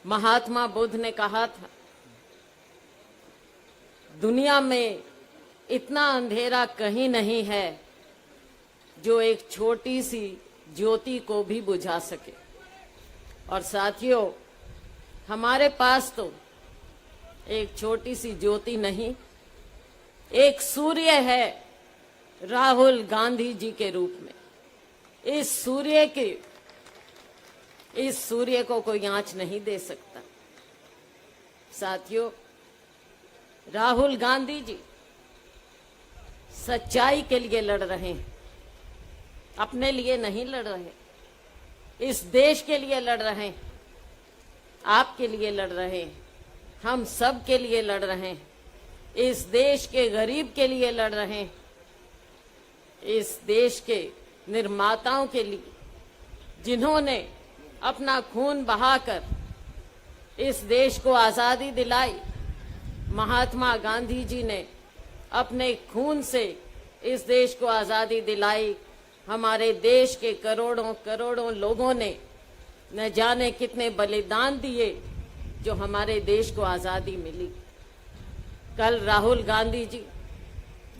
महात्मा बुद्ध ने कहा था, दुनिया में इतना अंधेरा कहीं नहीं है जो एक छोटी सी ज्योति को भी बुझा सके। और साथियों, हमारे पास तो एक छोटी सी ज्योति नहीं, एक सूर्य है राहुल गांधी जी के रूप में। इस सूर्य को कोई आंच नहीं दे सकता। साथियों, राहुल गांधी जी सच्चाई के लिए लड़ रहे हैं, अपने लिए नहीं लड़ रहे, इस देश के लिए लड़ रहे हैं, आपके लिए लड़ रहे हैं, हम सब के लिए लड़ रहे हैं, इस देश के गरीब के लिए लड़ रहे हैं, इस देश के निर्माताओं के लिए, जिन्होंने अपना खून बहाकर इस देश को आजादी दिलाई। महात्मा गांधी जी ने अपने खून से इस देश को आजादी दिलाई। हमारे देश के करोड़ों करोड़ों लोगों ने न जाने कितने बलिदान दिए जो हमारे देश को आजादी मिली। कल राहुल गांधी जी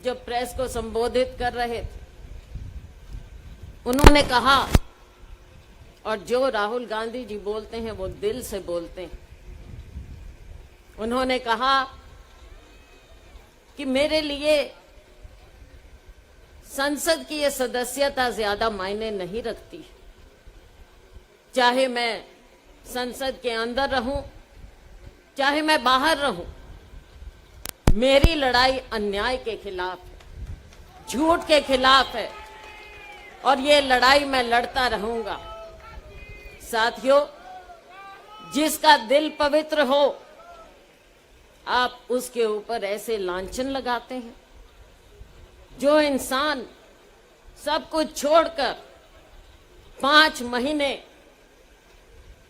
जब प्रेस को संबोधित कर रहे थे, उन्होंने कहा, और जो राहुल गांधी जी बोलते हैं वो दिल से बोलते हैं, उन्होंने कहा कि मेरे लिए संसद की ये सदस्यता ज्यादा मायने नहीं रखती। चाहे मैं संसद के अंदर रहूं, चाहे मैं बाहर रहूं, मेरी लड़ाई अन्याय के खिलाफ है, झूठ के खिलाफ है, और ये लड़ाई मैं लड़ता रहूंगा। साथियों, जिसका दिल पवित्र हो, आप उसके ऊपर ऐसे लांछन लगाते हैं। जो इंसान सब कुछ छोड़कर 5 महीने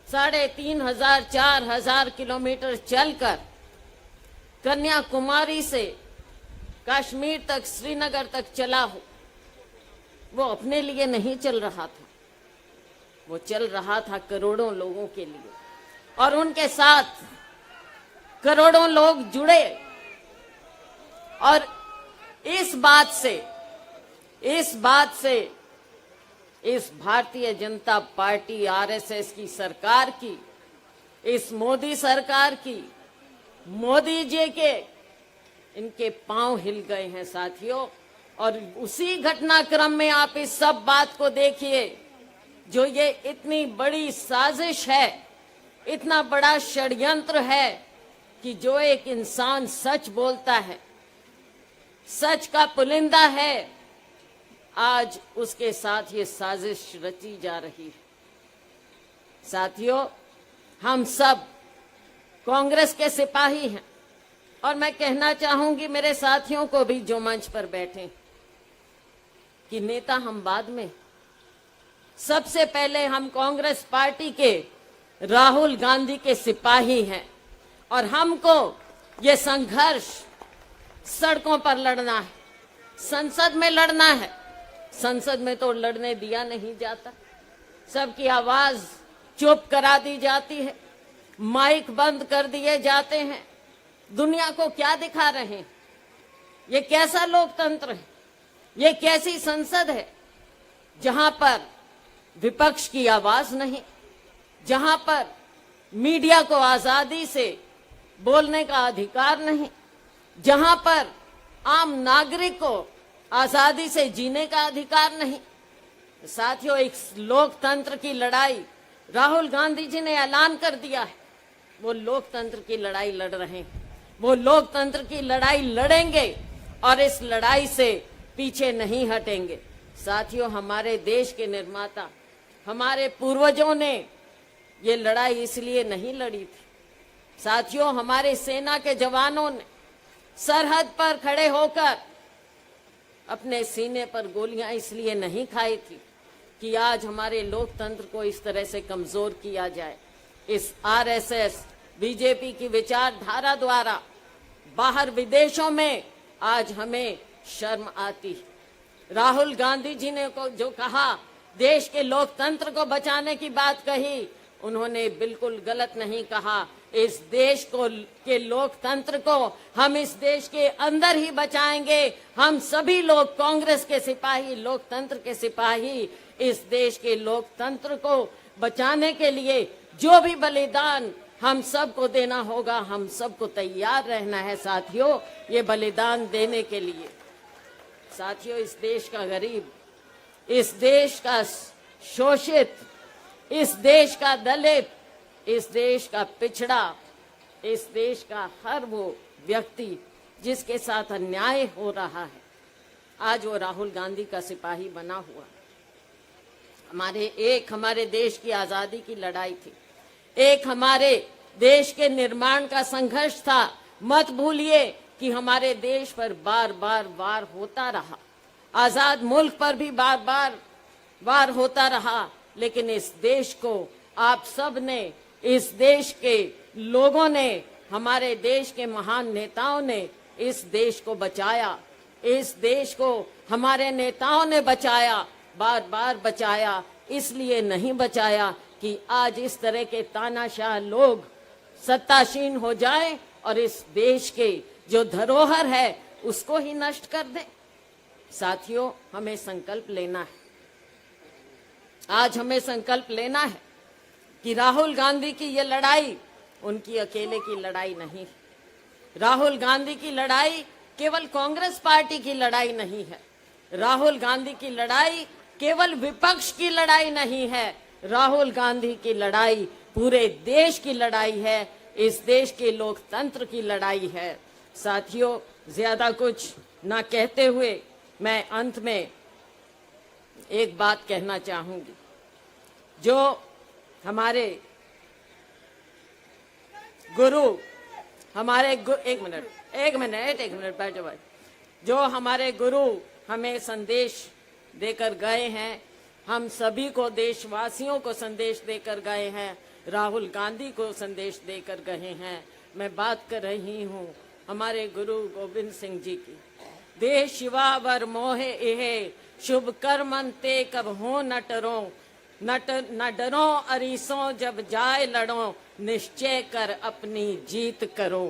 3,500 4,000 किलोमीटर चलकर कन्याकुमारी से कश्मीर तक, श्रीनगर तक चला हो, वो अपने लिए नहीं चल रहा था, वो चल रहा था करोड़ों लोगों के लिए, और उनके साथ करोड़ों लोग जुड़े। और इस बात से इस भारतीय जनता पार्टी आरएसएस की सरकार की, इस मोदी सरकार की, मोदी जी के, इनके पांव हिल गए हैं साथियों। और उसी घटनाक्रम में आप इस सब बात को देखिए, जो ये इतनी बड़ी साजिश है, इतना बड़ा षड्यंत्र है कि जो एक इंसान सच बोलता है, सच का पुलिंदा है, आज उसके साथ ये साजिश रची जा रही है। साथियों, हम सब कांग्रेस के सिपाही हैं, और मैं कहना चाहूंगी मेरे साथियों को भी जो मंच पर बैठे कि नेता हम बाद में, सबसे पहले हम कांग्रेस पार्टी के राहुल गांधी के सिपाही हैं, और हमको ये संघर्ष सड़कों पर लड़ना है, संसद में लड़ना है। संसद में तो लड़ने दिया नहीं जाता, सबकी आवाज चुप करा दी जाती है, माइक बंद कर दिए जाते हैं। दुनिया को क्या दिखा रहे हैं? ये कैसा लोकतंत्र है? ये कैसी संसद है जहां पर विपक्ष की आवाज नहीं, जहां पर मीडिया को आजादी से बोलने का अधिकार नहीं, जहां पर आम नागरिक को आजादी से जीने का अधिकार नहीं। साथियों, एक लोकतंत्र की लड़ाई राहुल गांधी जी ने ऐलान कर दिया है, वो लोकतंत्र की लड़ाई लड़ रहे हैं, वो लोकतंत्र की लड़ाई लड़ेंगे और इस लड़ाई से पीछे नहीं हटेंगे। साथियों, हमारे देश के निर्माता, हमारे पूर्वजों ने ये लड़ाई इसलिए नहीं लड़ी थी। साथियों, हमारे सेना के जवानों ने सरहद पर खड़े होकर अपने सीने पर गोलियां इसलिए नहीं खाई थी कि आज हमारे लोकतंत्र को इस तरह से कमजोर किया जाए। इस आरएसएस बीजेपी की विचारधारा द्वारा बाहर विदेशों में आज हमें शर्म आती है। राहुल गांधी जी ने जो कहा, देश के लोकतंत्र को बचाने की बात कही, उन्होंने बिल्कुल गलत नहीं कहा। इस देश को के लोकतंत्र को हम इस देश के अंदर ही बचाएंगे। हम सभी लोग, कांग्रेस के सिपाही, लोकतंत्र के सिपाही, इस देश के लोकतंत्र को बचाने के लिए जो भी बलिदान हम सबको देना होगा, हम सबको तैयार रहना है साथियों, ये बलिदान देने के लिए। साथियों, इस देश का गरीब, इस देश का शोषित, इस देश का दलित, इस देश का पिछड़ा, इस देश का हर वो व्यक्ति जिसके साथ अन्याय हो रहा है, आज वो राहुल गांधी का सिपाही बना हुआ। हमारे देश की आजादी की लड़ाई थी, एक हमारे देश के निर्माण का संघर्ष था। मत भूलिए कि हमारे देश पर बार बार वार होता रहा, आजाद मुल्क पर भी बार बार वार होता रहा, लेकिन इस देश को आप सब ने, इस देश के लोगों ने, हमारे देश के महान नेताओं ने इस देश को बचाया। इस देश को हमारे नेताओं ने बचाया, बार बार बचाया। इसलिए नहीं बचाया कि आज इस तरह के तानाशाह लोग सत्तासीन हो जाएं और इस देश के जो धरोहर है उसको ही नष्ट कर दें। साथियों, हमें संकल्प लेना है, आज हमें संकल्प लेना है कि राहुल गांधी की ये लड़ाई उनकी अकेले की लड़ाई नहीं है। राहुल गांधी की लड़ाई केवल कांग्रेस पार्टी की लड़ाई नहीं है। राहुल गांधी की लड़ाई केवल विपक्ष की लड़ाई नहीं है। राहुल गांधी की लड़ाई पूरे देश की लड़ाई है, इस देश के लोकतंत्र की लड़ाई है। साथियों, ज्यादा कुछ ना कहते हुए मैं अंत में एक बात कहना चाहूंगी। जो हमारे गुरु, एक मिनट बैठ जाओ भाई। जो हमारे गुरु हमें संदेश देकर गए हैं, हम सभी को, देशवासियों को संदेश देकर गए हैं, राहुल गांधी को संदेश देकर गए हैं। मैं बात कर रही हूँ हमारे गुरु गोविंद सिंह जी की। दे शिवा वर मोहे इहे शुभ कर्मंते कब हो न डरो अरीसों जब जाए लड़ो निश्चय कर अपनी जीत करो।